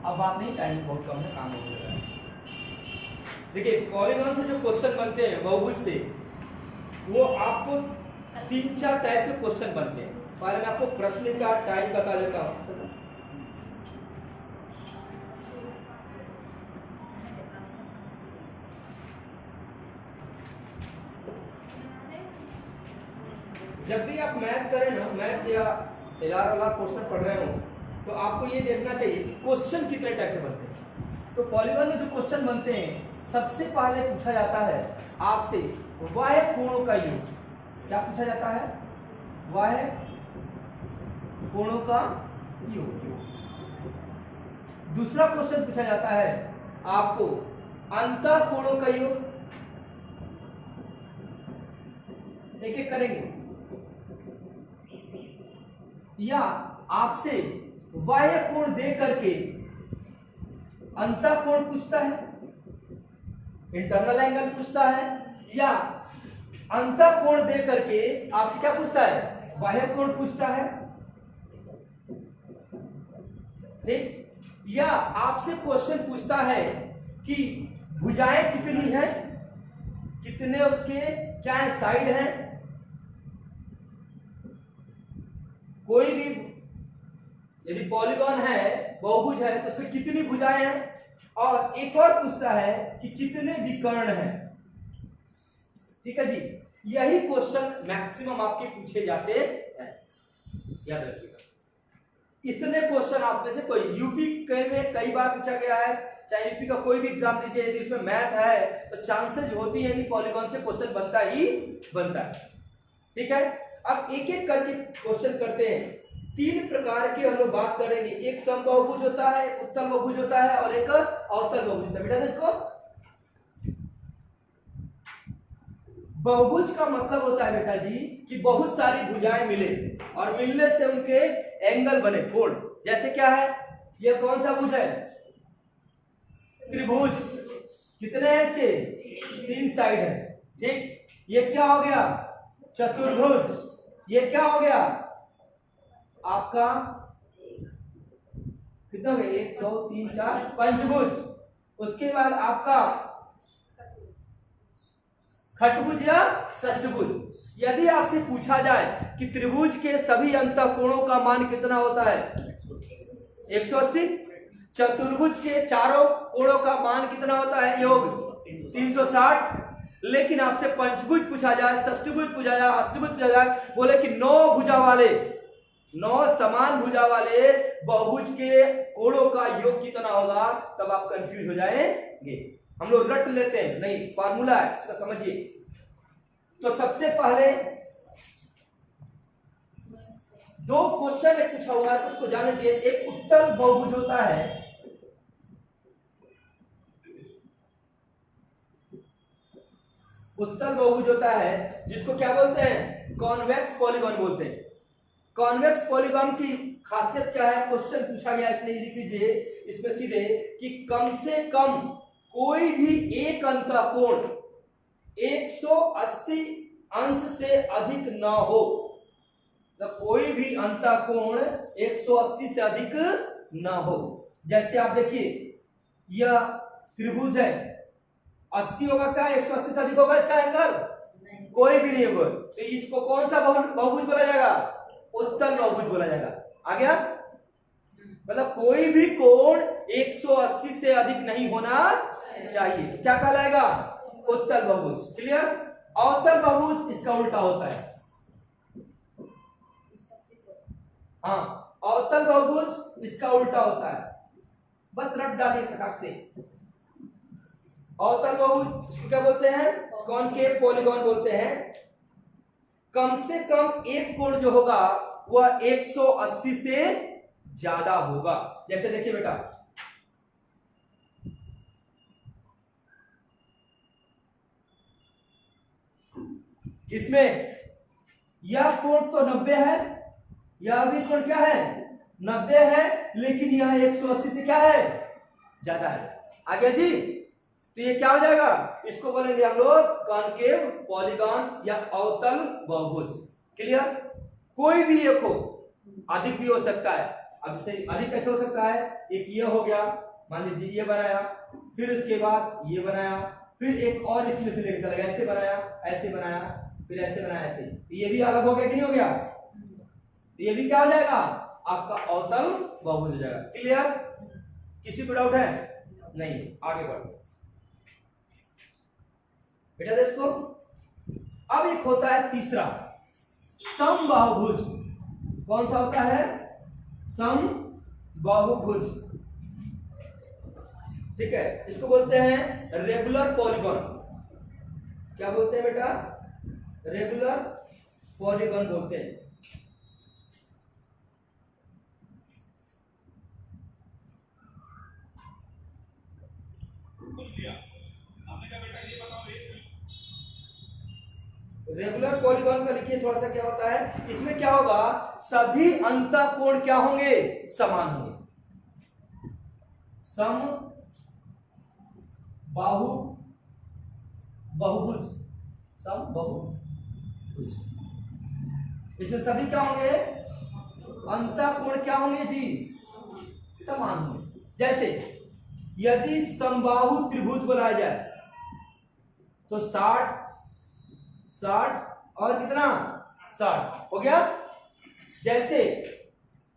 अब बात नहीं, टाइम बहुत कम है, काम हो रहा है। देखिए पॉलीगॉन से जो क्वेश्चन बनते हैं बहुभुज से, वो आपको 3-4 टाइप के क्वेश्चन बनते हैं। पहले मैं आपको प्रश्न का टाइप बता देता हूं। जब भी आप मैथ करें ना, मैथ या एलआर वाला क्वेश्चन पढ़ रहे हो, तो आपको ये देखना चाहिए कि क्वेश्चन कितने टाइप से बनते हैं। तो पॉलीगॉन में जो क्वेश्चन बनते हैं, सबसे पहले पूछा जाता है आपसे बाह्य कोणों का योग। क्या पूछा जाता है? बाह्य कोणों का योग। दूसरा क्वेश्चन पूछा जाता है आपको अंतः कोणों का योग। एक एक करेंगे। या आपसे बाह्य कोण दे करके अंतः कोण पूछता है, इंटरनल एंगल पूछता है, या अंतः कोण दे करके आपसे क्या पूछता है? बाह्य कोण पूछता है। ठीक। या आपसे क्वेश्चन पूछता है कि भुजाएं कितनी हैं, कितने उसके क्या है साइड हैं। कोई भी यदि पॉलीगॉन है, बहुभुज है, तो उसमें कितनी भुजाएं हैं। और एक और पूछता है कि कितने विकर्ण हैं। ठीक है जी, यही क्वेश्चन मैक्सिमम आपके पूछे जाते हैं, याद रखिएगा। इतने क्वेश्चन आप में से कोई यूपी में कई बार पूछा गया है, चाहे यूपी का कोई भी एग्जाम दीजिए, यदि उसमें मैथ है तो चांसेस होती है कि पॉलीगॉन से क्वेश्चन बनता ही बनता है। ठीक है, अब एक एक करके क्वेश्चन करते हैं। 3 प्रकार के हम लोग बात करेंगे। एक समबाहुभुज होता है, एक उत्तल बहुभुज होता है, और एक अवतल बहुभुज होता है। बेटा इसको बहुभुज का मतलब होता है बेटा जी कि बहुत सारी भुजाएं मिले और मिलने से उनके एंगल बने, कोण। जैसे क्या है, ये कौन सा भुज है? त्रिभुज। कितने हैं इसके? 3 साइड है। ठीक। ये क्या हो गया? चतुर्भुज। ये क्या हो गया आपका? कितना हो गया? 1 2 3 4 पंचभुज। उसके बाद आपका खटभुज या षष्ठभुज। यदि आपसे पूछा जाए कि त्रिभुज के सभी अंतः कोणों का मान कितना होता है? 180। चतुर्भुज के चारों कोणों का मान कितना होता है? योग 360। लेकिन आपसे पंचभुज पूछा जाए, षष्ठभुज पूछा जाए, अष्टभुज पूछा जाए, बोले कि 9 भुजा वाले, 9 समान भुजा वाले बहुभुज के कोणों का योग कितना होगा, तब आप कंफ्यूज हो जाएंगे। हम लोग रट लेते हैं, नहीं, फार्मूला है, इसका समझिए। तो सबसे पहले 2 क्वेश्चन एक पूछा हुआ है, तो उसको जान लीजिए। एक उत्तल बहुभुज होता है, उत्तल बहुभुज होता है जिसको क्या बोलते हैं? कॉन्वेक्स पॉलीगॉन बोलते हैं। कॉन्वेक्स पॉलीगॉन की खासियत क्या है? क्वेश्चन पूछा गया, इसलिए लिख लीजिए इसमें सीधे कि कम से कम कोई भी एक अंतःकोण 180 अंश से अधिक ना हो। तो कोई भी अंतःकोण 180 से अधिक ना हो। जैसे आप देखिए, यह त्रिभुज है, 80 होगा क्या? 180 से अधिक होगा इसका एंगल? कोई भी नहीं होगा। तो इसको कौन सा बहुभुज बोला जाएगा? उत्तल बहुभुज बोला जाएगा। आ गया? मतलब कोई भी कोण 180 से अधिक नहीं होना चाहिए, तो क्या कहलाएगा? उत्तल बहुभुज। क्लियर? अवतल बहुभुज इसका उल्टा होता है। हाँ, अवतल बहुभुज इसका उल्टा होता है। बस रट डालिए फटाक से। अवतल बहुभुज इसको क्या बोलते हैं? कॉनकेव पॉलीगॉन बोलते हैं। कम से कम एक कोण जो होगा वह 180 से ज्यादा होगा। जैसे देखिए बेटा, इसमें यह कोण तो 90 है, यह भी कोण क्या है? 90 है, लेकिन यह 180 से क्या है? ज्यादा है। आ गया जी? तो ये क्या हो जाएगा? इसको बोलेंगे हम लोग कॉनकेव पॉलीगॉन या अवतल बहुभुज। क्लियर? कोई भी एक हो, अधिक भी हो सकता है। अब इससे अधिक कैसे हो सकता है? एक ये हो गया, मान लीजिए ये बनाया, फिर उसके बाद ये बनाया, फिर एक और इसमें से लेकर चला गया, ऐसे बनाया, ऐसे बनाया, फिर ऐसे बनाया, ऐसे, ये भी अलग हो गया कि नहीं हो गया? ये भी क्या हो जाएगा? आपका अवतल बहुभुज हो जाएगा। क्लियर? किसी को डाउट है? नहीं, आगे बढ़ो बेटा। देखो अब एक होता है तीसरा, समबाहुभुज। कौन सा होता है? समबाहुभुज। ठीक है, इसको बोलते हैं रेगुलर पॉलीगॉन। क्या बोलते हैं बेटा? रेगुलर पॉलीगॉन बोलते हैं। कुछ दिया आपने कहा बेटा ये बताओ रेगुलर पॉलीगॉन का लिखिए थोड़ा सा क्या होता है। इसमें क्या होगा? सभी अंतःकोण क्या होंगे? समान होंगे। सम बाहु बहुभुज, सम बहुभुज, इसमें सभी क्या होंगे? अंतःकोण क्या होंगे जी? समान होंगे। जैसे यदि समबाहु त्रिभुज बनाया जाए तो 60 और कितना? 60 हो गया। जैसे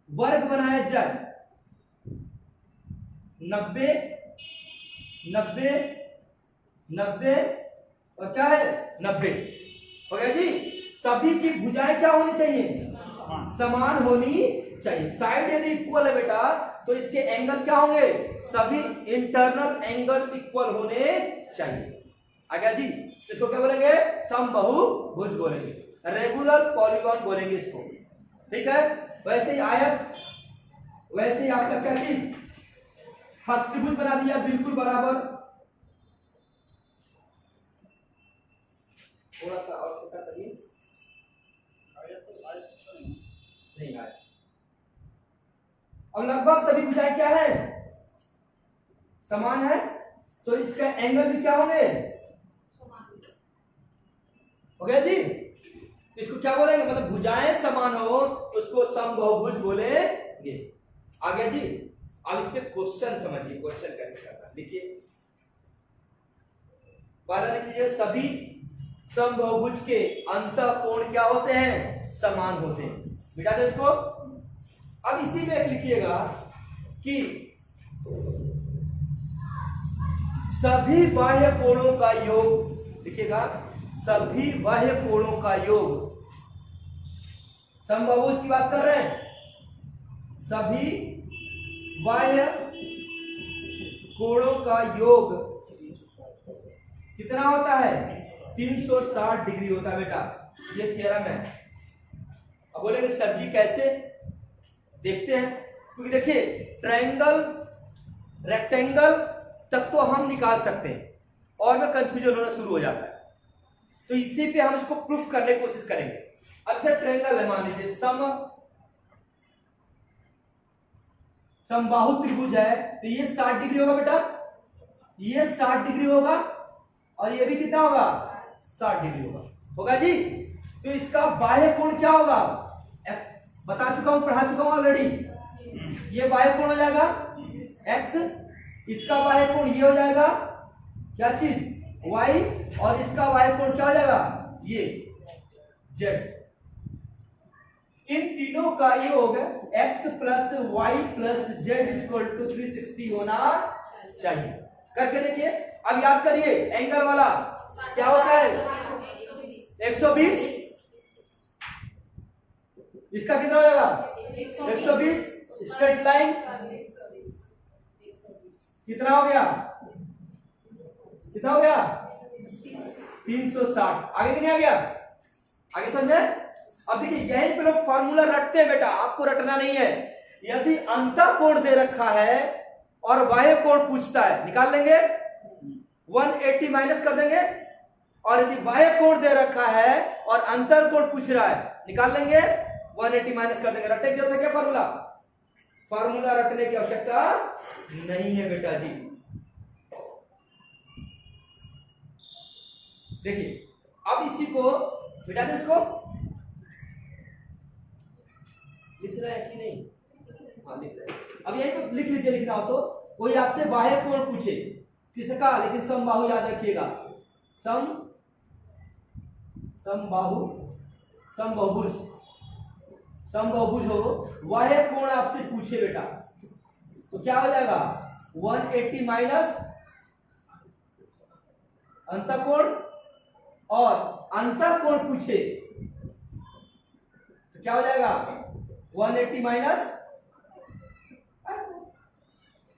वर्ग बनाया जाए 90 90 90 और क्या है? 90 हो गया जी। सभी की भुजाएं क्या होनी चाहिए? समान होनी चाहिए। साइड यदि इक्वल है बेटा तो इसके एंगल क्या होंगे? सभी इंटरनल एंगल इक्वल होने चाहिए। आ गया जी। इसको क्या बोलेंगे? समबाहुभुज बोलेंगे, रेगुलर पॉलीगॉन बोलेंगे इसको। ठीक है। वैसे ही आयत, वैसे ही आपका क्या चीज? अष्टभुज बना दिया बिल्कुल बराबर। थोड़ा सा और छोटा करिए, नहीं आया। अब लगभग सभी भुजाएं क्या है? समान है, तो इसका एंगल भी क्या होंगे? हो गया जी। इसको क्या बोलेंगे? मतलब भुजाएं समान हो तो उसको समबाहुभुज बोलेंगे। आ गया जी। अब इस पे क्वेश्चन समझिए, क्वेश्चन कैसे करना है। देखिए पहला लिख लीजिए, सभी समबाहुभुज के अंतःकोण क्या होते हैं? समान होते हैं। मिटा दे इसको। अब इसी में एक लिखिएगा कि सभी बाह्य कोणों का योग, लिखिएगा सभी बाह्य कोणों का योग, समबाहुभुज की बात कर रहे हैं, सभी बाह्य कोणों का योग कितना होता है? 360 डिग्री होता है बेटा। ये थ्योरम है। अब बोलेंगे सर जी कैसे? देखते हैं। क्योंकि देखिए ट्रायंगल रेक्टेंगल तक तो हम निकाल सकते हैं और में कंफ्यूजन होना शुरू हो जाता है, तो इसी पे हम इसको प्रूफ करने की कोशिश करेंगे। अब सर ट्रायंगल है, मान लीजिए समबाहु त्रिभुज है, तो ये 60 डिग्री होगा बेटा, ये 60 डिग्री होगा और ये भी कितना होगा? 60 डिग्री होगा। होगा जी। तो इसका बाह्य कोण क्या होगा? बता चुका हूं, पढ़ा चुका हूं ऑलरेडी। ये बाह्य कोण हो जाएगा x, इसका बाह्य कोण ये हो जाएगा क्या चीज? y, और इसका बाह्य कोण क्या हो जाएगा? ये z। इन तीनों का योग x plus Y plus Z equal to 360 होना चाहिए। करके देखिए। अब याद करिए एंगल वाला क्या होता है? 120। इसका कितना हो जाएगा? 120। स्ट्रेट लाइन कितना हो गया? कितना हो गया? 360। आगे कि नहीं आ गया? आगे समझे? अब देखिए यही पे लोग फार्मूला रटते हैं बेटा, आपको रटना नहीं है। यदि अंतःकोण दे रखा है और बाह्य कोण पूछता है, निकाल लेंगे, 180 माइनस कर देंगे। और यदि बाह्य कोण दे रखा है और अंतर कोण पूछ रहा है, निकाल लेंगे, 180 माइनस कर देंगे। रटने की जरूरत है क्या? फार्मूला फार्मूला रटने की आवश्यकता नहीं है बेटा जी। देखिए अब इसी को मिटा दे, इसको लिखना है कि नहीं? हाँ लिख रहे हैं। अब यही तो लिख लीजिए, लिखना हो तो कोई आपसे बाह्य कोण पूछे किसका, लेकिन समबाहु याद रखिएगा, समबाहुभुज हो, बाह्य कोण आपसे पूछे बेटा, तो क्या हो जाएगा 180 माइनस अंतःकोण, और अंतःकोण पूछे तो क्या हो जाएगा 180 माइनस,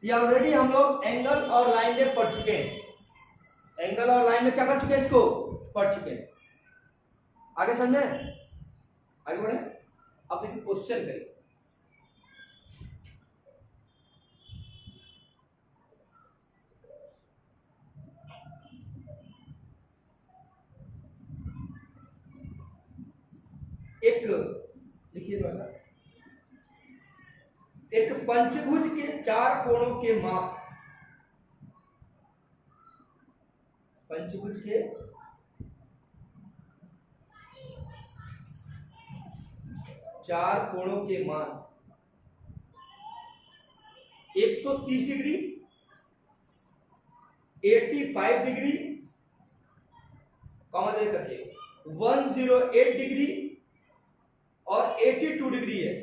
ये ऑलरेडी हम लोग एंगल और लाइन में पढ़ चुके हैं, एंगल और लाइन में क्या कर चुके हैं, इसको पढ़ चुके हैं। आगे समझ में, आगे बढ़े। अब देखिए क्वेश्चन करिए, एक लिखिए थोड़ा सा, एक पंचभुज के 4 कोणों के माप, पंचभुज के 4 कोणों के मान 130 डिग्री, 85 डिग्री, कॉमा दे करके 108 डिग्री और 82 डिग्री है,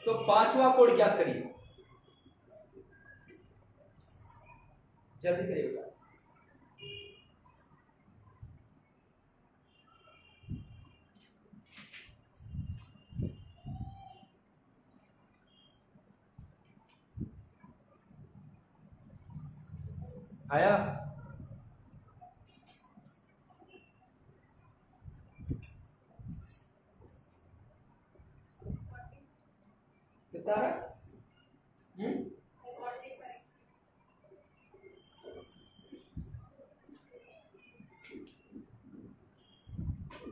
तो पांचवा कोण ज्ञात करिए, जल्दी करिएगा। आया, कितना आ रहा?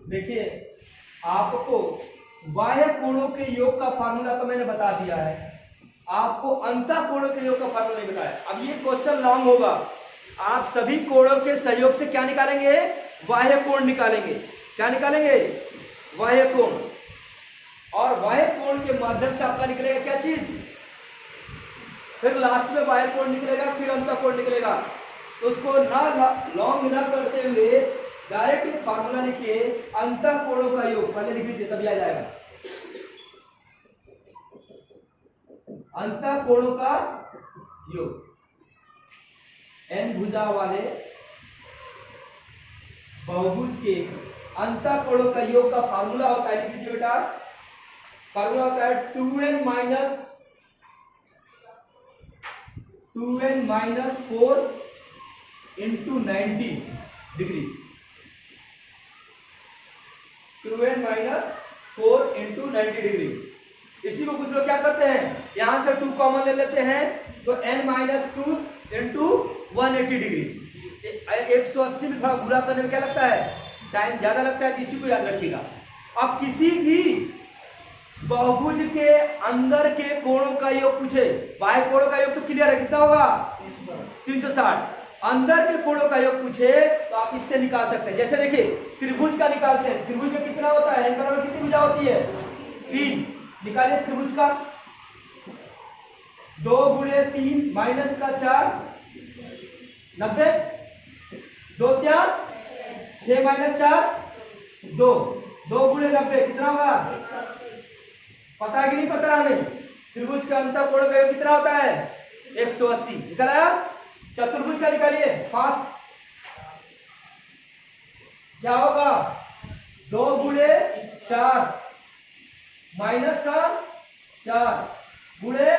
देखिए आपको बाह्य कोणों के योग का फार्मूला तो मैंने बता दिया है, आपको अंतः कोणों के योग का फार्मूला नहीं बताया। अब ये क्वेश्चन लॉन्ग होगा, आप सभी कोणों के सहयोग से क्या निकालेंगे, बाह्य कोण निकालेंगे। क्या निकालेंगे, बाह्य कोण, और बाह्य कोण के माध्यम से आपका निकलेगा क्या चीज, फिर लास्ट में बाह्य कोण निकलेगा, फिर अंतः कोण निकलेगा। तो उसको ना लॉन्ग ना करते हुए डायरेक्ट एक फार्मूला लिखिए, अंतः कोणों का योग पहले लिख लीजिए तभी आ जाएगा। अंतः कोणों का योग, n भुजा वाले बहुभुज के अंतः कोणों का योग का फार्मूला होता है, लिख लीजिए बेटा, फार्मूला होता है 2n minus 4 into 90 degree, 2n minus 4 into 90 degree. इसी को कुछ लोग क्या करते हैं, यहां से 2 कॉमन ले लेते हैं, तो n माइनस 2 इंटू 180 डिग्री। 180 में थोड़ा गुणा करने में क्या लगता है, टाइम ज्यादा लगता है, इसी को याद रखिएगा। अब किसी भी बहुभुज के अंदर के कोणों का योग पूछे, बाह्य कोणों का योग तो क्लियर है, कितना होगा 360, अंदर के कोणों का योग पूछे तो आप इससे निकाल सकते हैं। जैसे देखिए त्रिभुज का निकालते हैं, त्रिभुज में कितना होता है, n बराबर कितनी भुजा होती है, 3, निकालिए त्रिभुज का, 2 गुणे 3 माइनस का 4 90, 2 क्या 6 माइनस 4 2, 2 गुणे 90 कितना होगा, पता है कि नहीं पता हमें, त्रिभुज का अंतः कोण का योग कितना होता है 180, निकाला। चतुर्भुज का निकालिए फास्ट, क्या होगा 2 गुणे 4 माइनस का 4 गुणे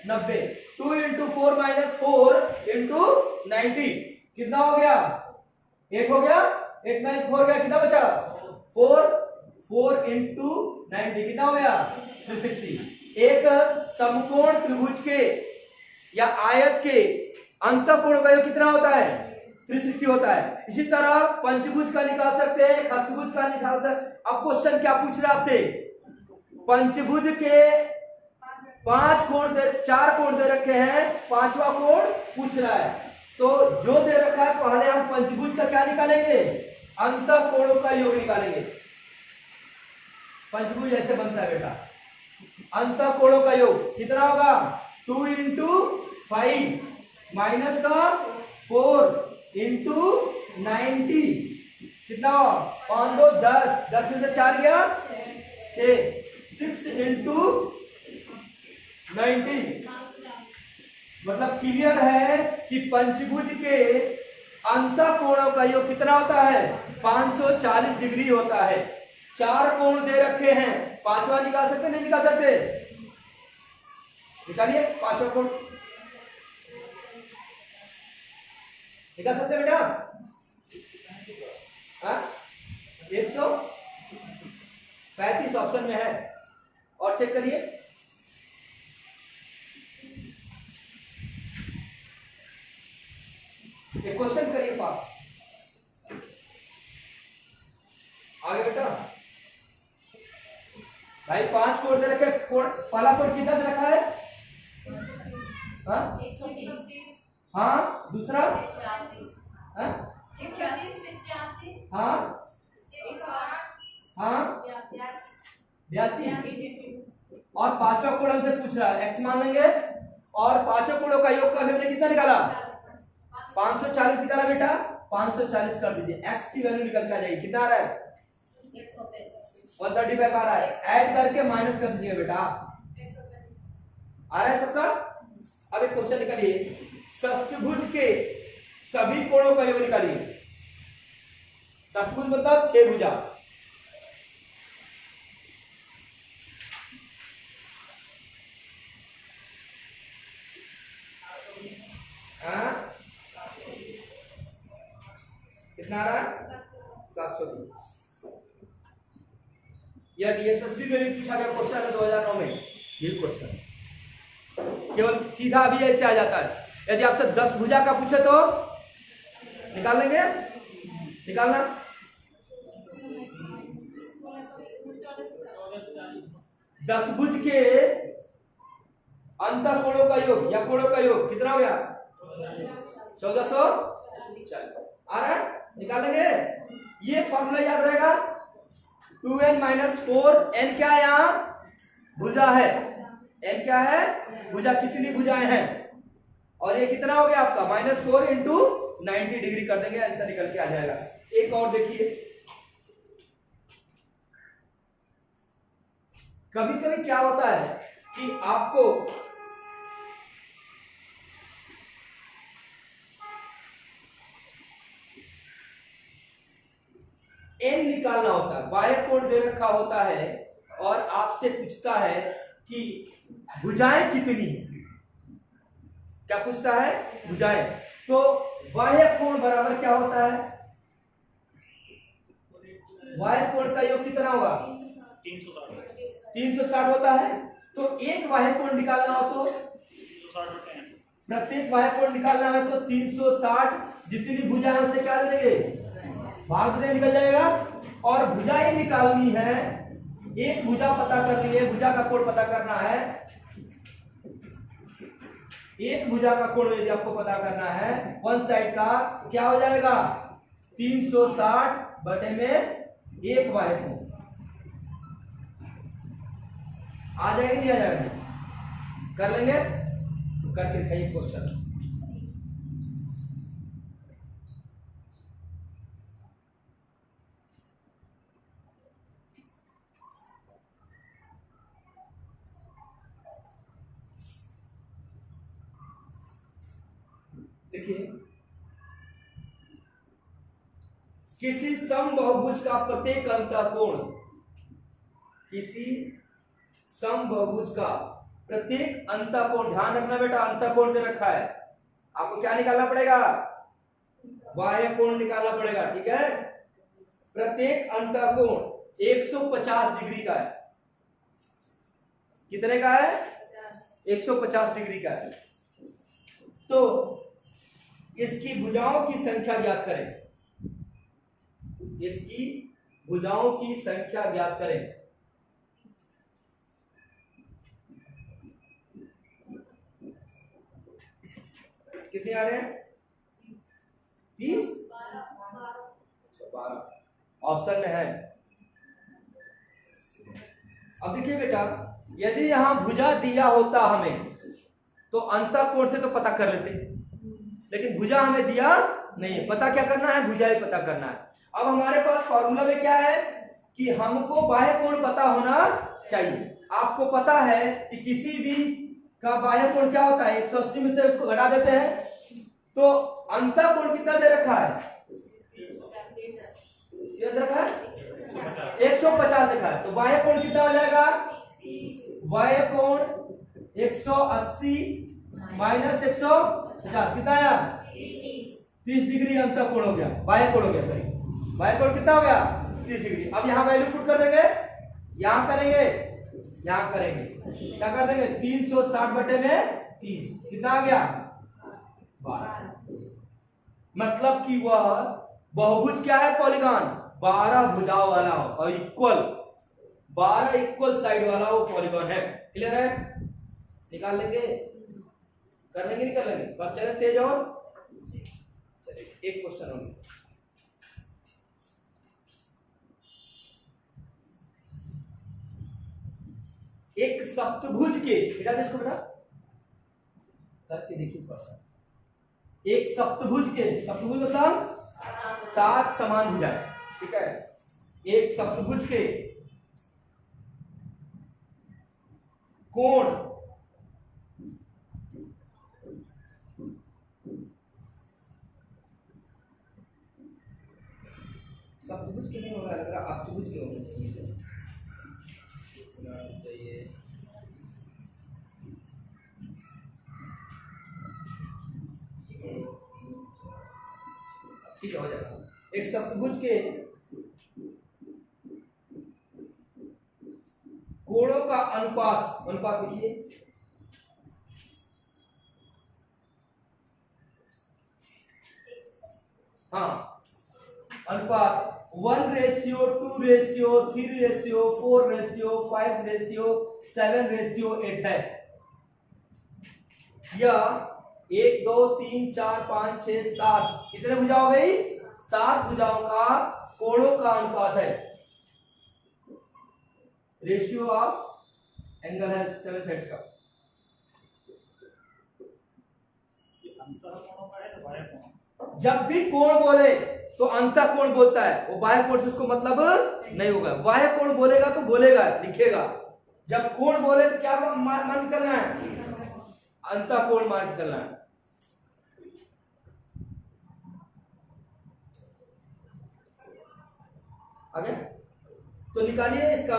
90, 2 इंटू 4 माइनस 4 इंटू 90 कितना हो गया 8 हो गया, 8 माइनस 4 गया, कितना बचा 4 इंटू 90 कितना हो गया 360। एक समकोण त्रिभुज के या आयत के अंतः कोण का योग कितना होता है 360 होता है। इसी तरह पंचभुज का निकाल सकते हैं, अष्टभुज का निकाल सकते हैं। अब क्वेश्चन क्या पूछ रहा है आपसे, पंचभुज के 4 कोण दे रखे हैं, 5वां कोण पूछ रहा है, तो जो दे रखा है पहले हम पंचभुज का क्या निकालेंगे, अंतः कोणों का योग निकालेंगे। पंचभुज ऐसे बनता है बेटा, अंतःकोणों का योग कितना होगा 2 इंटू 5 माइनस का 4 इंटू 90 कितना हुआ 5 2 10 10 में से 4 गया 6 6 इंटू 90 मतलब क्लियर है कि पंचभुज के अंतःकोणों का योग कितना होता है 540 डिग्री होता है। 4 कोण दे रखे हैं, पांचवा निकाल सकते नहीं निकाल सकते? निकालिए पांचवा कोण निकाल सकते बेटा? 135 ऑप्शन में है और चेक करिए। एक क्वेश्चन करिए फास्ट आगे बेटा। भाई 5 कोण दे रखे, कोण पहला कोण कितना दे रखा है? हाँ दूसरा हाँ हाँ 82 और पांचवा कोण हमसे पूछ रहा है एक्स मान लेंगे और पांचों कोणों का योग का हमने कितना निकाला 540 निकाला बेटा 540 कर दीजिए एक्स की वैल्यू निकल के आ जाएगी कितना आ रहा है 135 आ रहा है ऐड करके माइनस कर दीजिए बेटा आ रहा है सबका। अब एक क्वेश्चन निकालिए षष्ठभुज के सभी कोणों का योग निकालिए। षष्ठभुज मतलब 6 भुजा कितना आ रहा है 720। यह डीएसएसबी में भी पूछा गया क्वेश्चन है 2009 में ये क्वेश्चन केवल सीधा भी ऐसे आ जाता है। यदि आपसे 10 भुजा का पूछे तो निकाल लेंगे निकालना 10 भुज के अंतःकोणों का योग या कोणों का योग कितना हो गया 1440 आ रहा है निकालेंगे। ये फॉर्मूला याद रहेगा 2n माइनस 4 n क्या है यहां भुजा है n क्या है भुजा कितनी भुजाएं हैं और ये कितना हो गया आपका -4 इंटू 90 डिग्री कर देंगे आंसर निकल के आ जाएगा। एक और देखिए कभी कभी क्या होता है कि आपको n निकालना होता है बाह्य कोण दे रखा होता है और आपसे पूछता है कि भुजाएं कितनी है क्या पूछता है भुजाएं तो बाह्य कोण बराबर क्या होता है बाह्य कोण का योग कितना होगा 360 होता है। तो एक बाह्य कोण निकालना हो तो प्रत्येक बाह्य कोण निकालना है तो 360 जितनी भुजा है उसे क्या दे देंगे भाग दे निकल जाएगा और भुजा ही निकालनी है एक भुजा पता करनी है भुजा का कोण पता करना है एक भुजा का कोण यदि आपको पता करना है वन साइड का तो क्या हो जाएगा 360 बटे में एक बाह्य कोण आ जाएगी नहीं आ जाएगी कर लेंगे तो करके दिखाइए क्वेश्चन। देखिए किसी समबाहुभुज का प्रत्येक अंतःकोण किसी समबाहुभुज का प्रत्येक अंतःकोण ध्यान रखना बेटा अंतःकोण दे रखा है आपको क्या निकालना पड़ेगा बाह्य कोण निकालना पड़ेगा ठीक है। प्रत्येक अंतःकोण 150 डिग्री का है कितने का है 150 डिग्री का है तो इसकी भुजाओं की संख्या ज्ञात करें इसकी भुजाओं की संख्या ज्ञात करें। कितने आ रहे हैं 30 12 ऑप्शन में है। अब देखिए बेटा यदि यहां भुजा दिया होता हमें तो अंतःकोण से तो पता कर लेते, लेकिन भुजा हमें दिया नहीं, पता क्या करना है, भुजा ही पता करना है। अब हमारे पास फॉर्मूला में क्या है कि हमको बाह्य कोण पता होना चाहिए। आपको पता है कि किसी भी का बाह्य कोण क्या होता है, 180 में से उसको घटा देते हैं तो अंतःकोण कितना दे रखा है, रखा है 150 देखा है, तो बाह्य कोण कितना हो जाएगा, बाह्य कोण 180 माइनस 150 कितना आया, 30 डिग्री अंतःकोण हो गया, बाह्य कोण हो गया, सॉरी बाह्य कोण कितना हो गया 30 डिग्री। अब यहां वैल्यू पुट कर देंगे, यहां करेंगे, यहां करेंगे, क्या कर देंगे 360 बटे में 30 कितना आ गया 12। मतलब कि वह बहुभुज क्या है, पॉलीगॉन 12 भुजाओं वाला हो और इक्वल 12 इक्वल साइड वाला वो पॉलीगॉन है। क्लियर है, निकाल लेंगे, कर लेंगे, नहीं कर लेंगे, कब चले तेज और चलिए एक क्वेश्चन हो गया। एक सप्तभुज के बेटा जिसको बेटा करके देखिए क्वेश्चन, एक सप्तभुज के, सप्तभुज मतलब 7 समान भुजाएं, ठीक है, एक सप्तभुज के कोण सप्तभुज के नहीं होगा, लग रहा अष्टभुज के होने चाहिए। ठीक है, हो जाएगा। एक सप्तभुज के कोणों का अनुपात, अनुपात लिखिए, हाँ अनुपात 1:2:3:4:5:7:8 है। यह 1 2 3 4 5 6 7 कितने भुजा हो गई, 7 भुजाओं का कोणों का अनुपात है, रेशियो ऑफ एंगल है 7 साइड्स का। जब भी कोण बोले तो अंतः कोण बोलता है, वो बाह्य कोण से उसको मतलब नहीं होगा, बाह्य कोण बोलेगा तो बोलेगा, लिखेगा। जब कोण बोले तो क्या मान के चलना है, अंतः कोण मान के चलना है। आगे तो निकालिए इसका,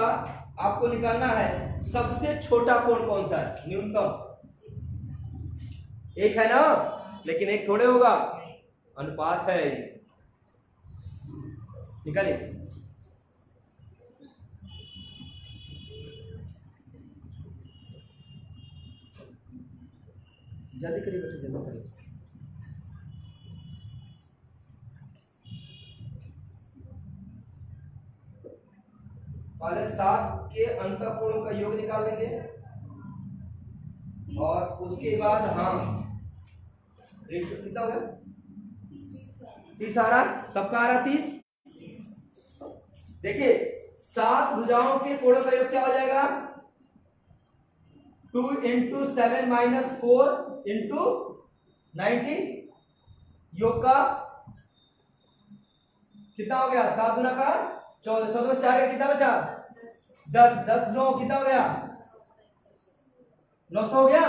आपको निकालना है सबसे छोटा कोण कौन सा है, न्यूनतम एक है ना, लेकिन एक थोड़े होगा, अनुपात है, निकालिए। जल्दी करिए बच्चे, जल्दी करिए। पहले 7 के अंतःकोणों का योग निकाल लेंगे और उसके बाद हाँ रेशियो कितना हो गया, 30 आ रहा, सबका आ रहा 30। देखिए 7 भुजाओं के कोणों का योग क्या हो जाएगा, 2 × 7 - 4 × 90, योग का कितना हो गया, 7 गुना का 14, 14 में 4 कितना बचा 10, 10 9 कितना हो गया 900 हो गया,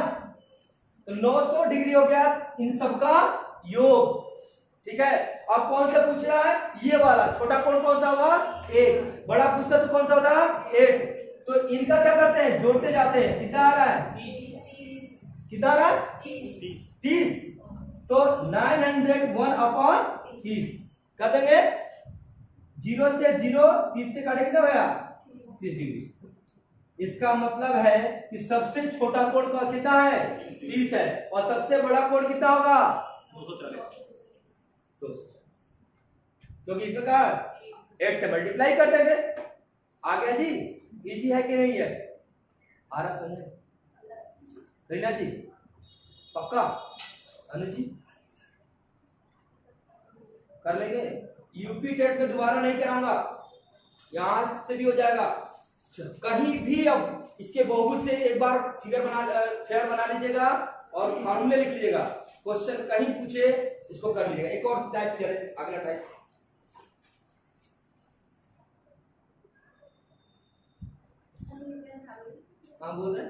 तो 900 डिग्री हो गया इन सबका योग। ठीक है, अब कौन सा पूछ रहा है, ये वाला छोटा कोण कौन सा होगा, 1, बड़ा पूछता तो कौन सा होता है 8, तो इनका क्या करते हैं, जोड़ते जाते हैं, कितना आ रहा है, कितना आ रहा है 30, तो 901/30 कर देंगे, 0 से 0 30 से काटे कितना होगा 30 डिग्री। इसका मतलब है कि सबसे छोटा कोण का कितना है 30 है, और सबसे बड़ा कोण कितना होगा 240, क्योंकि इसमें कहा 8 से मल्टीप्लाई कर देंगे। आ गया जी, इजी है कि नहीं है, आ रहा समझे रीना जी, पक्का अनु जी कर लेंगे। यूपी टेट में दोबारा नहीं कराऊंगा, यहां से भी हो जाएगा, कहीं भी अब इसके बहुभुज से एक बार फिगर बना लीजिएगा और फार्मूले लिख लीजिएगा। क्वेश्चन कहीं पूछे इसको कर लीजिएगा। एक और टाइप करें, अगला टाइप। हाँ बोल रहे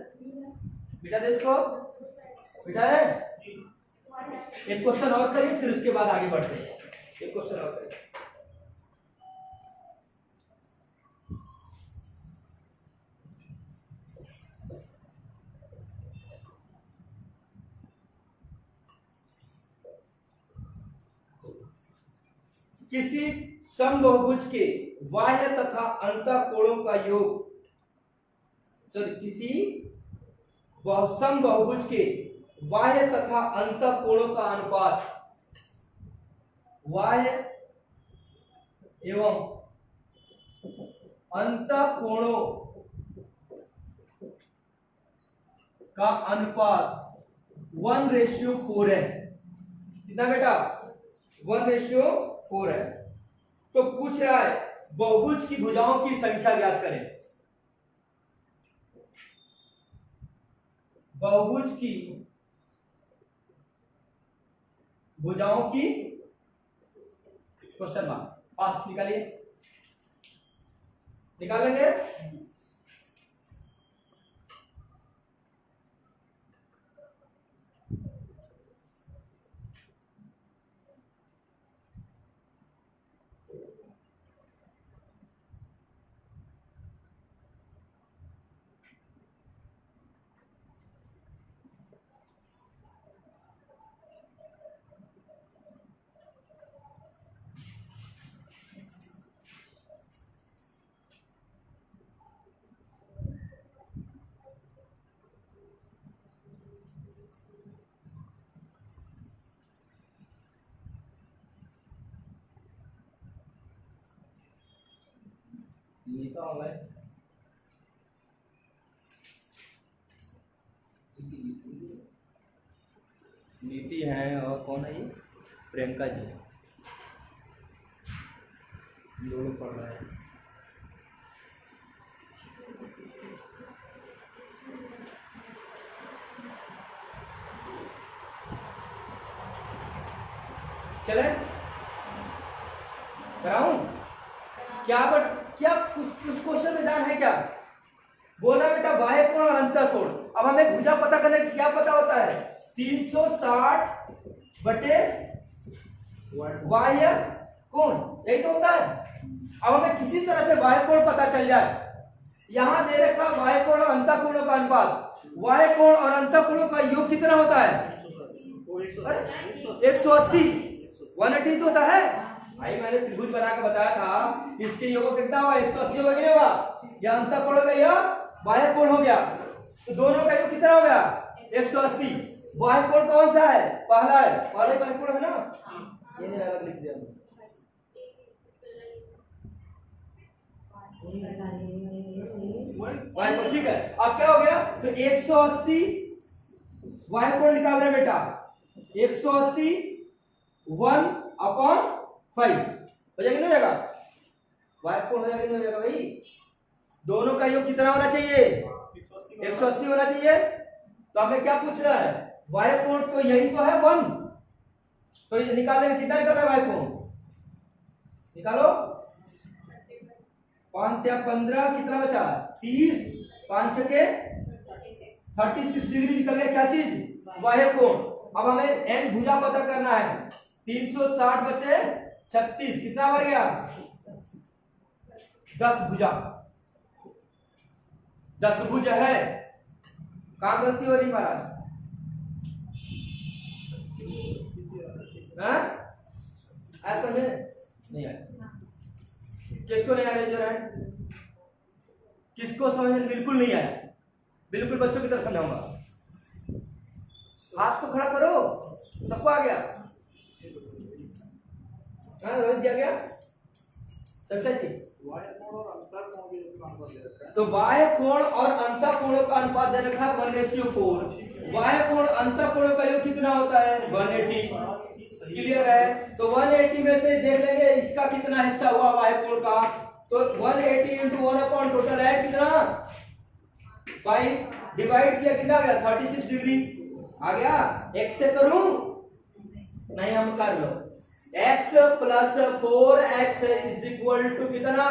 बेटा, दे इसको बेटा है। एक क्वेश्चन और करिए, फिर उसके बाद आगे बढ़ते हैं। एक क्वेश्चन और करिए। किसी समबहुभुज के बाह्य तथा अंतः कोणों का योग, किसी समबहुभुज के बाह्य तथा अंतः कोणों का अनुपात, बाह्य एवं अंतः कोणों का अनुपात 1:4 है। कितना बेटा? 1:4 है। तो पूछ रहा है बहुभुज की भुजाओं की संख्या ज्ञात करें। बहुभुज की भुजाओं की क्वेश्चन मार्क, फास्ट निकालिए, निकालेंगे। ऑनलाइन नीति है और कौन है ये? प्रियंका जी, दोनों पढ़ रहे हैं। चले कराऊं क्या? बट क्या कुछ क्वेश्चन में जान है क्या? बोला बेटा बाह्य कोण और अंतः कोण। अब हमें भुजा पता करने की क्या पता होता है? 360 बटे बाह्य कोण, यही तो होता है। अब हमें किसी तरह से बाह्य कोण पता चल जाए। यहां दे रखा बाह्य कोण और अंतः कोणों का अनुपात, बाह्य कोण और अंतः कोणों का योग कितना होता है? 180। 180 तो होता है भाई। मैंने त्रिभुज बना के बताया था, इसके योग कितना होगा? 180 होगा कि नहीं होगा? यह अंतः कोण हो गया, यह बाह्य कोण हो गया, तो दोनों का योग कितना हो गया? 180। बाह्य कोण कौन सा है? पहला है, पहले बाह्य कोण है ना, ये नहीं अलग लिख दिया। ठीक है, अब क्या हो गया? तो 180 बाह्य कोण निकाल रहे बेटा, 180 1/5 हो जाएगा, नहीं हो जाएगा? बाह्य कोण हो जाएगा, नहीं हो जाएगा भाई? दोनों का योग कितना होना चाहिए? 180 होना चाहिए। तो हमें क्या पूछ रहा है? बाह्य कोण तो यही तो है 1, तो ये निकालेंगे। कितना निकल रहा है बाह्य कोण? निकालो। 5 या 15, कितना बचा? 30, 5 के 36 डिग्री निकल गया। क्या चीज? बाह्य कोण। अब हमें n भुजा पता करना है। 360 बटे 36 कितना बढ़ गया? 10 भुजा। 10 भुज है। कहां गलती हो रही महाराज? ऐसा में नहीं आया। किसको नहीं आ रहा? जो है किसको समझ में बिल्कुल नहीं आया? बिल्कुल बच्चों की तरफ समझाऊंगा। हाथ तो खड़ा करो, सबको आ गया? रोहित जी आ गया? सच्चा जी? तो बाह्य कोण और अंतः कोणों का अनुपात दे रखा है 1:4। बाह्य कोण अंतः कोणों का योग कितना होता है? 180। क्लियर है? तो 180 में से देख लेंगे इसका कितना हिस्सा हुआ बाह्य कोण का। तो 180 × 1 अपॉन टोटल है कितना? 5 डिवाइड किया कितना आ गया 36 डिग्री आ गया। x से करूं नहीं, हम कर लो। x plus 4x is equal to कितना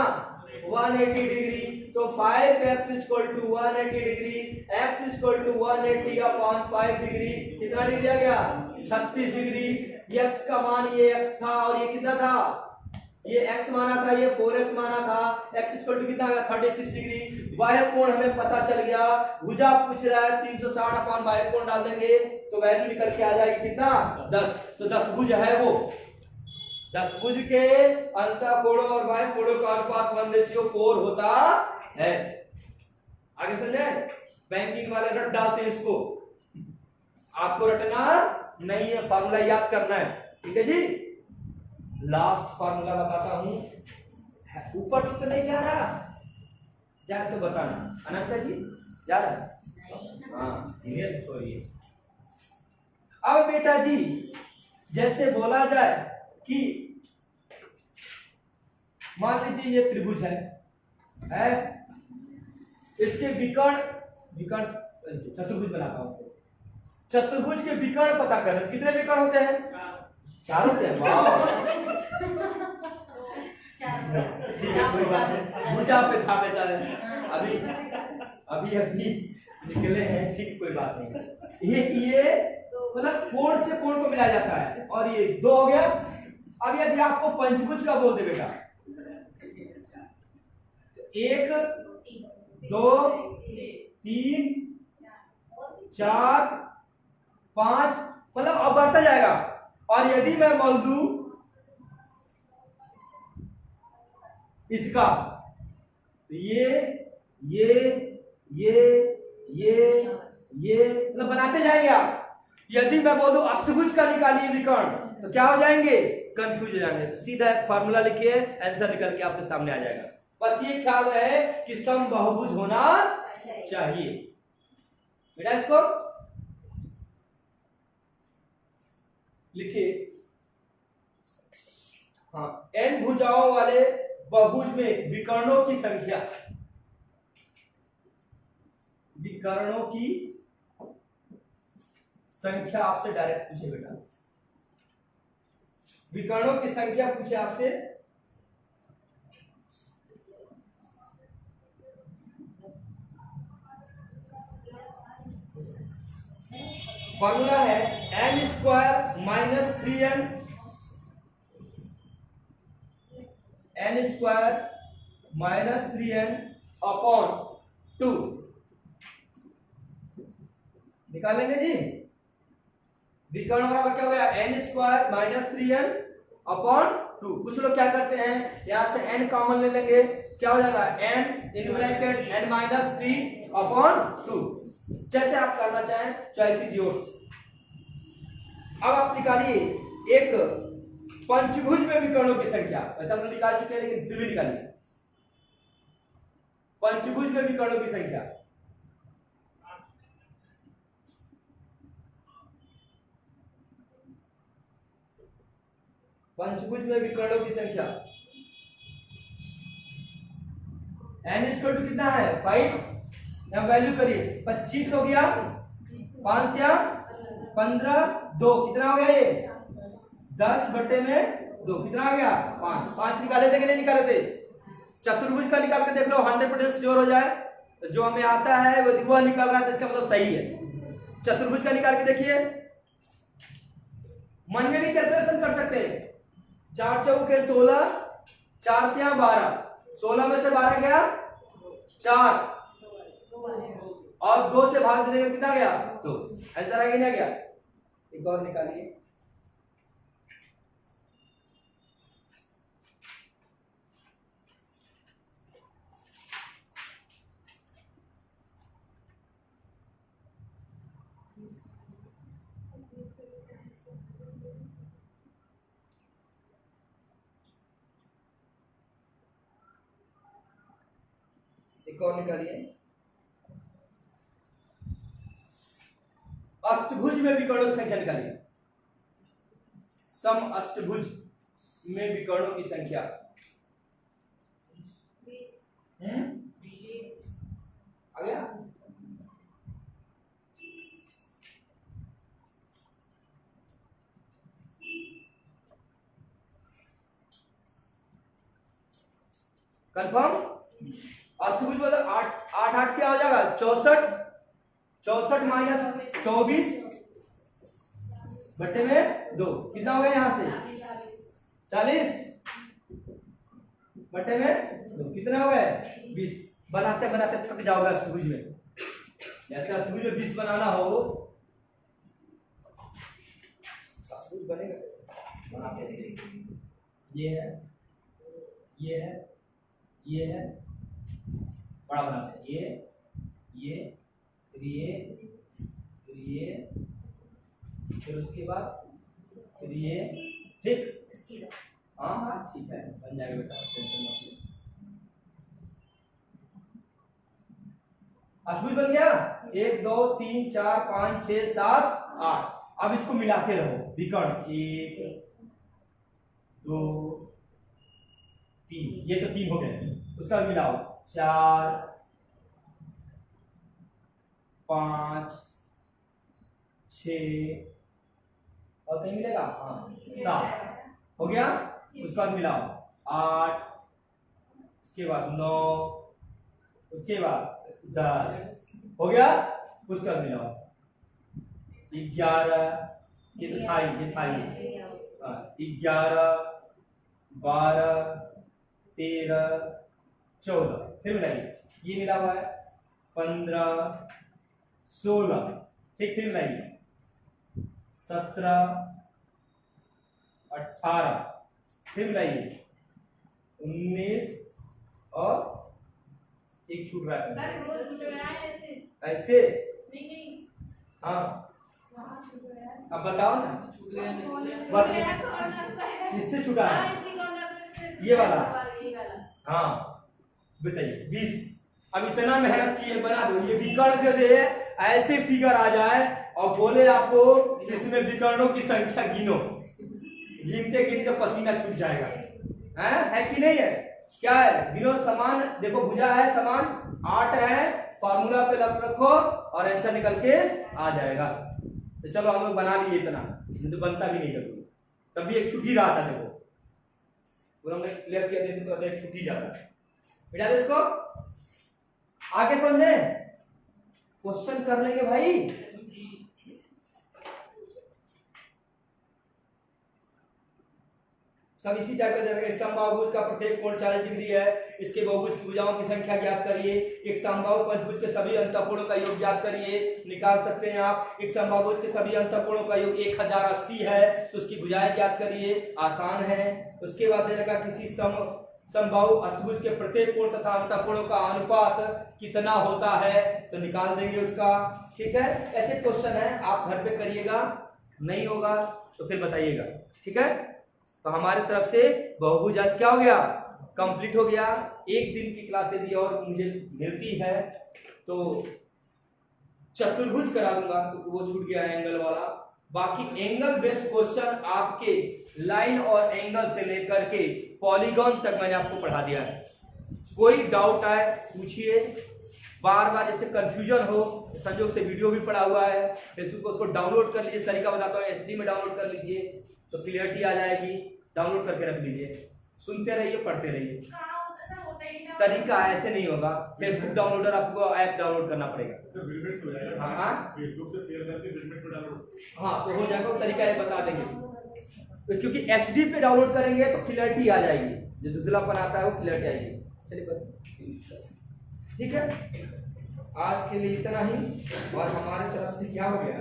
180 डिग्री। तो 5x equal to 180 degree, x equal to 180 upon 5 degree, कितना डिग्री आ गया 36 डिग्री। ये x का मान ये x था और ये कितना था, ये x माना था, ये 4x माना था। x इक्वल टू कितना आ गया 36 डिग्री। बाह्य कोण हमें पता चल गया, भुजा पूछ रहा है 360 अपॉन बाह्य कोण डाल देंगे तो वैल्यू निकल के आ जाएगी कितना 10। तो 10 भुज है वो, 10 भुज के अंतः कोणों और बाह्य कोणों का अनुपात 1:4 होता है। आगे समझे, बैंकिंग वाले रट डालते हैं इसको, आपको रटना नहीं है, फार्मूला याद करना है, ठीक है जी। लास्ट फार्मूला बताता हूं, ऊपर से तो नहीं जा रहा, जाए तो बताना। अनंता जी जा रहा है? हाँ सॉरी। अब बेटा जी जैसे बोला जाए कि मान लीजिए ये त्रिभुज है इसके विकर्ण चतुर्भुज बनाता हूं। चतुर्भुज के विकर्ण पता करना, कितने विकर्ण होते हैं 4 होते हैं। कोई बात नहीं, भुजा पे था बेटा, अभी निकले हैं, ठीक कोई बात नहीं। ये मतलब कोण से कोण को मिलाया जाता है और ये 2 हो गया। अब यदि आपको पंचभुज का बोल दे बेटा, 1 2 3 4 5 मतलब अब बढ़ता जाएगा। और यदि मैं बोल दूं इसका, तो ये मतलब बनाते जाएंगे आप। यदि मैं बोल दूं अष्टभुज का निकालिए विकर्ण, तो क्या हो जाएंगे कंफ्यूज हो जाएंगे। तो सीधा एक फार्मूला लिखिए, आंसर निकल के आपके सामने आ जाएगा। बस ये ख्याल रहे कि सम बहुभुज होना चाहिए बेटा। इसको लिखिए, हाँ, n भुजाओं वाले बहुभुज में विकर्णों की संख्या, विकर्णों की संख्या आपसे डायरेक्ट पूछे बेटा, विकर्णों की संख्या पूछे आपसे। फॉर्मूला है n² minus 3n, n² minus 3n upon 2 निकालेंगे जी। विकर्ण बराबर क्या हो गया n² माइनस 3n अपॉन 2। कुछ लोग क्या करते हैं, यहां से n कॉमन ले लेंगे, क्या हो जाएगा n in bracket n minus 3 upon 2। जैसे आप करना चाहें चॉइस इज योर्स। अब आप निकालिए एक पंचभुज में विकर्णों की संख्या, वैसे हम निकाल चुके हैं लेकिन फिर भी निकालिए पंचभुज में विकर्णों की संख्या। पंचभुज में विकर्णों की संख्या n इक्वल टू कितना है 5, यहां वैल्यू करिए 25 हो गया, 5 या 15 2 कितना हो गया ये 10/2 कितना आ गया 5 निकाले थे कि नहीं निकाले थे। चतुर्भुज का निकाल के देख लो, 100% श्योर हो जाए। तो जो हमें आता है वो निकल रहा है तो इसका मतलब सही है। चतुर्भुज का निकाल के देखिए, मन में भी कैलकुलेशन कर सकते हैं। 4 चौके 16, 4 क्या 12, 16 में से 12 गया 4 और 2 से भाग दे देगा कितना गया 2। आंसर आ गया नहीं आ गया। एक और निकालिए, एक और निकालिए। अष्टभुज में विकर्णों की संख्या निकालिए, सम अष्टभुज में विकर्णों की संख्या। आ गया कंफर्म। अष्टभुज मतलब 8 8 8 क्या हो जाएगा 64, 64 माइनस 24 बट्टे में 2 कितना हो गया यहां से 40 बट्टे में 2 कितने हो गए 20। बनाते बनाते थक जाओगे अष्टभुज में। जैसे अष्टभुज में 20 बनाना हो, अष्टभुज बनेगा कैसे बनाते हैं। ये है, ये है, ये है, बड़ा बनाते हैं, ये फिर ये फिर उसके बाद फिर ये, ठीक। हाँ हाँ ठीक है, बन जाएगा बेटा, टेंशन मत लो। अष्टभुज बन गया 1 2 3 4 5 6 7 8। अब इसको मिलाते रहो विकर्ण 1 2 3, ये तो 3 हो गए, उसका मिलाओ 4 5 6 और कहीं मिलेगा हाँ 7 हो गया। उसके बाद मिलाओ 8, उसके बाद 9, उसके बाद 10 हो गया। उसके बाद मिलाओ 11, ये तो था ही, ये था ही 11 12 13 14, फिर मिलाइए, ये मिला हुआ है 15 16, ठीक, फिर मिलाइए 17 18, फिर मिलाइए 19 और एक छूट रहा है ऐसे हाँ। अब बताओ ना किससे छूटा है ये वाला हाँ बताइए 20। अब इतना मेहनत किए बना दो, ये विकर्ण दे दे ऐसे फिगर आ जाए और बोले आपको इसमें विकर्णों की संख्या गिनो, गिनते गिनते पसीना छूट जाएगा। है कि नहीं है, क्या है गिनो समान, देखो भुजा है समान 8 है, फार्मूला पे लग रखो और आंसर निकल के आ जाएगा। तो चलो हम लोग बना लिए इतना, तो बनता भी नहीं कभी, तभी एक छुट्टी रहा था, देखो पूरा हमने क्लियर किया देते तो एक छुट्टी जाता है बेटा। इसको आगे समझे, क्वेश्चन कर लेंगे भाई। सब इसी टाइप का दे रखा है। समबाहुभुज का प्रत्येक कोण 40 डिग्री है, इसके बहुभुज की भुजाओं की संख्या ज्ञात करिए। एक समबाहु पंचभुज के सभी अंतःकोणों का योग ज्ञात करिए, निकाल सकते हैं आप। एक समबाहुभुज के सभी अंतःकोणों का योग 1080 है, तो उसकी भुजाएं ज्ञात करिए, आसान है। उसके बाद दे रखा किसी समबाहु अष्टभुज के प्रत्येक कोण तथा अंतःकोणों का अनुपात कितना होता है, तो निकाल देंगे उसका, ठीक है। ऐसे क्वेश्चन है, आप घर पे करिएगा, नहीं होगा तो फिर बताइएगा, ठीक है। तो हमारी तरफ से बहुभुज आज क्या हो गया, कंप्लीट हो गया। एक दिन की क्लास यदि और मुझे मिलती है तो चतुर्भुज करा दूंगा, तो वो छूट गया एंगल वाला। बाकी एंगल बेस्ड क्वेश्चन आपके लाइन और एंगल से लेकर के पॉलीगॉन तक मैंने आपको पढ़ा दिया है। कोई डाउट आए पूछिए, बार बार जैसे कंफ्यूजन हो, संजोग से वीडियो भी पड़ा हुआ है फेसबुक पर, उसको डाउनलोड कर लीजिए, तरीका बताता हूँ, एचडी में डाउनलोड कर लीजिए तो क्लियरिटी आ जाएगी। डाउनलोड करके रख लीजिए, सुनते रहिए, पढ़ते रहिए। तरीका ऐसे नहीं होगा, फेसबुक डाउनलोडर आपको ऐप डाउनलोड करना पड़ेगा। हाँ फेसबुक से शेयर करके बिजनेस में डाउनलोड, हाँ तो हो जाएगा, तरीका ये बता देंगे। क्योंकि एचडी पे डाउनलोड करेंगे तो क्लियरिटी आ जाएगी, जो धुंधलापन आता है वो क्लियरिटी आएगी। चलिए ठीक है, आज के लिए इतना ही। और हमारे तरफ से क्या हो गया।